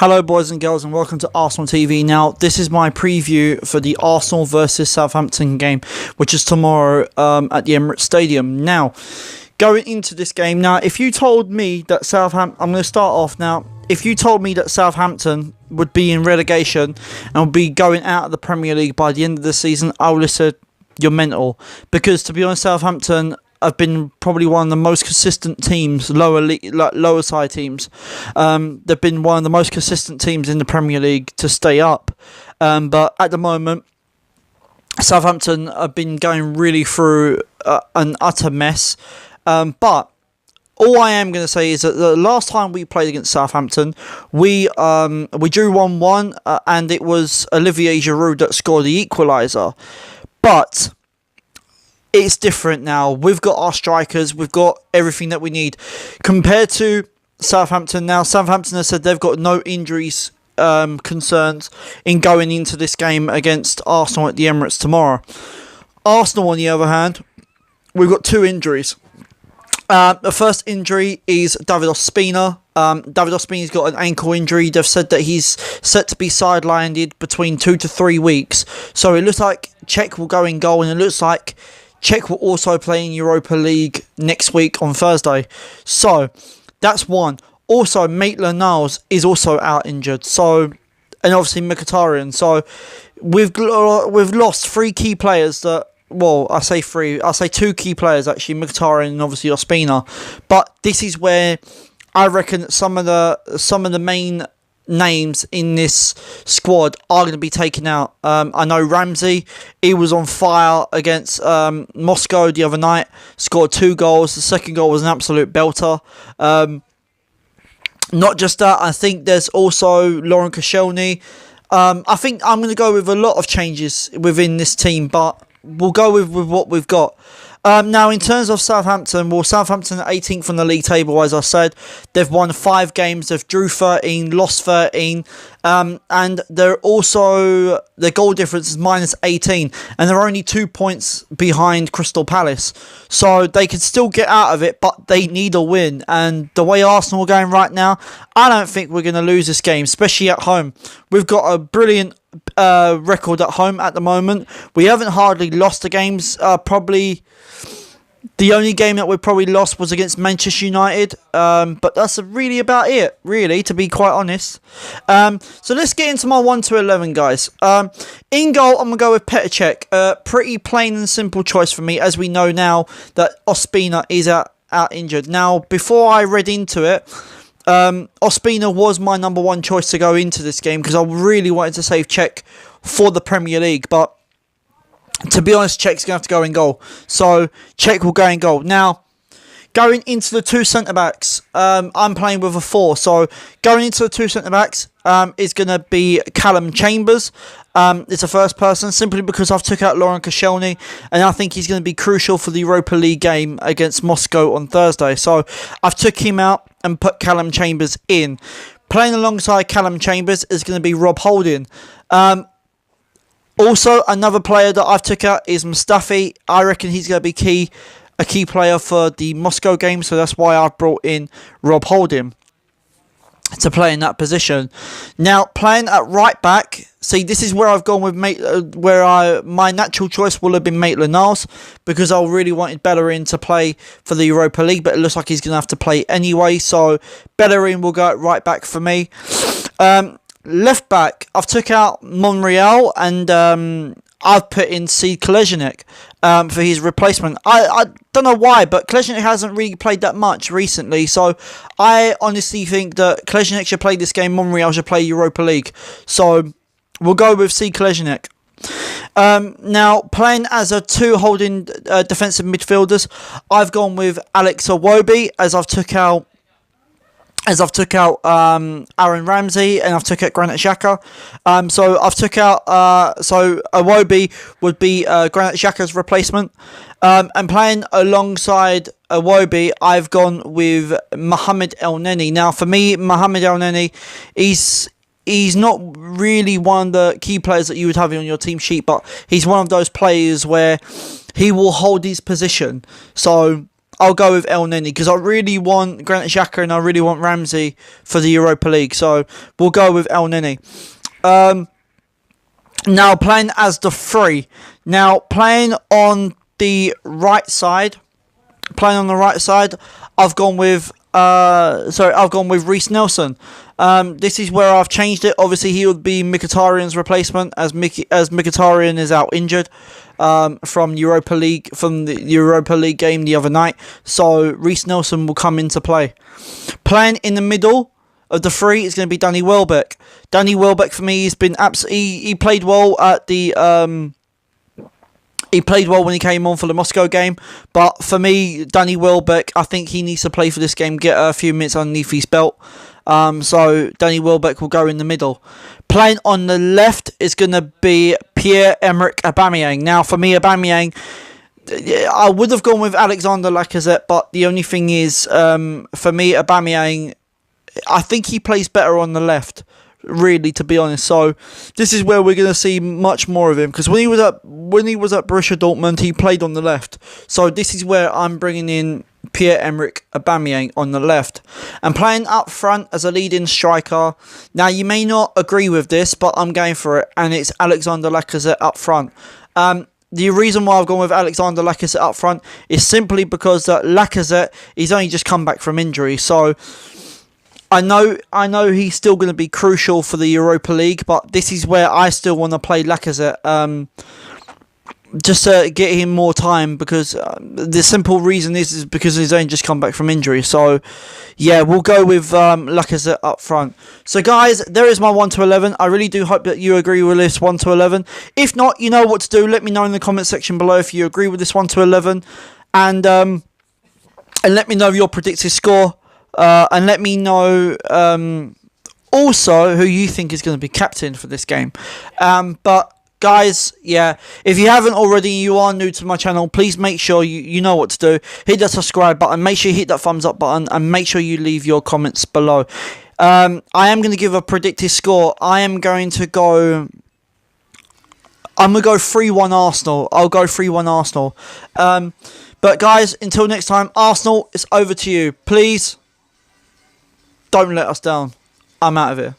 Hello boys and girls and welcome to Arsenal TV. Now this is my preview for the Arsenal versus Southampton game, which is tomorrow at the Emirates Stadium. Now going into this game, now if you told me that I'm going to start off now. If you told me that Southampton would be in relegation and would be going out of the Premier League by the end of the season, I would have said you're mental. Because to be honest, Southampton have been probably one of the most consistent teams, lower side teams. They've been one of the most consistent teams in the Premier League to stay up. But at the moment, Southampton have been going really through an utter mess. But all I am going to say is that the last time we played against Southampton, we drew 1-1, and it was Olivier Giroud that scored the equaliser. But it's different now. We've got our strikers. We've got everything that we need. Compared to Southampton now, Southampton has said they've got no injuries concerns in going into this game against Arsenal at the Emirates tomorrow. Arsenal, on the other hand, we've got two injuries. The first injury is David Ospina. David Ospina's got an ankle injury. They've said that he's set to be sidelined between 2 to 3 weeks. So it looks like Cech will go in goal, and it looks like Cech will also play in Europa League next week on Thursday. So that's one. Also, Maitland-Niles is also out injured. So, and obviously Mkhitaryan. So we've lost three key players that. Well, I say two key players actually, Mkhitaryan and obviously Ospina. But this is where I reckon some of the main names in this squad are going to be taken out. I know Ramsey, he was on fire against Moscow the other night, scored 2 goals. The second goal was an absolute belter. Not just that, I think there's also Henrikh Mkhitaryan. I think I'm going to go with a lot of changes within this team, but we'll go with what we've got. Now, in terms of Southampton, Southampton are 18th on the league table, as I said. They've won 5 games. They've drew 13, lost 13. And they're also, their goal difference is minus 18. And they're only 2 points behind Crystal Palace. So they can still get out of it, but they need a win. And the way Arsenal are going right now, I don't think we're going to lose this game, especially at home. We've got a brilliant record at home at the moment. We haven't hardly lost the games. Probably the only game that we probably lost was against Manchester United, but that's really about it, really, to be quite honest. So let's get into my 1 to 11, guys. In goal, I'm going to go with Petr Cech. Pretty plain and simple choice for me, as we know now that Ospina is out injured. Now, before I read into it, Ospina was my number 1 choice to go into this game because I really wanted to save Cech for the Premier League, but to be honest, Cech's going to have to go in goal. So Cech will go in goal. Now, going into the 2 centre-backs, I'm playing with a 4. So going into the 2 centre-backs is going to be Callum Chambers. It's a first person, simply because I've took out Henrikh Mkhitaryan, and I think he's going to be crucial for the Europa League game against Moscow on Thursday. So I've took him out and put Callum Chambers in. Playing alongside Callum Chambers is going to be Rob Holding. Also, another player that I've took out is Mustafi. I reckon he's going to be a key player for the Moscow game, so that's why I've brought in Rob Holding to play in that position. Now, playing at right back, see, this is where I've gone with my natural choice will have been Maitland-Niles, because I really wanted Bellerin to play for the Europa League, but it looks like he's going to have to play anyway, so Bellerin will go at right back for me. Left back, I've took out Monreal, and I've put in Koležník for his replacement. I don't know why, but Koležník hasn't really played that much recently, so I honestly think that Koležník should play this game, Monreal should play Europa League. So we'll go with Koležník. Now, playing as a 2 holding defensive midfielders, I've gone with Alex Iwobi, as I've took out Aaron Ramsey, and I've took out Granit Xhaka. So I've took out so Iwobi would be Granit Xhaka's replacement. And playing alongside Iwobi, I've gone with Mohamed El-Neni. Now, for me, Mohamed El-Neni, he's not really one of the key players that you would have on your team sheet, but he's one of those players where he will hold his position. So I'll go with El Neni because I really want Granit Xhaka and I really want Ramsey for the Europa League. So we'll go with El Neni. Now playing as the 3. Now playing on the right side. I've gone with Reiss Nelson. This is where I've changed it. Obviously, he would be Mkhitaryan's replacement as Mkhitaryan is out injured from the Europa League game the other night. So Reiss Nelson will come into play. Playing in the middle of the 3 is going to be Danny Welbeck. Danny Welbeck for me has been he played well at the He played well when he came on for the Moscow game, but for me, Danny Welbeck, I think he needs to play for this game, get a few minutes underneath his belt. So Danny Welbeck will go in the middle. Playing on the left is going to be Pierre-Emerick Aubameyang. Now, for me, Aubameyang, I would have gone with Alexander Lacazette, but the only thing is, for me, Aubameyang, I think he plays better on the left, really, to be honest. So this is where we're going to see much more of him, because when he was at Borussia Dortmund, he played on the left. So this is where I'm bringing in Pierre-Emerick Aubameyang on the left, and playing up front as a leading striker. Now, you may not agree with this, but I'm going for it, and it's Alexander Lacazette up front. The reason why I've gone with Alexander Lacazette up front is simply because that Lacazette, he's only just come back from injury. So I know he's still going to be crucial for the Europa League, but this is where I still want to play Lacazette, just to get him more time, because the simple reason is because he's only just come back from injury. So yeah, we'll go with Lacazette up front. So guys, there is my 1 to 11. I really do hope that you agree with this 1 to 11. If not, you know what to do. Let me know in the comment section below if you agree with this 1 to 11, and let me know your predicted score. And let me know also who you think is going to be captain for this game. But guys, yeah, if you haven't already, you are new to my channel, please make sure you know what to do. Hit that subscribe button, make sure you hit that thumbs up button, and make sure you leave your comments below. I am going to give a predicted score. I'm going to go 3-1 Arsenal. I'll go 3-1 Arsenal. But guys, until next time, Arsenal, it's over to you. Please don't let us down. I'm out of here.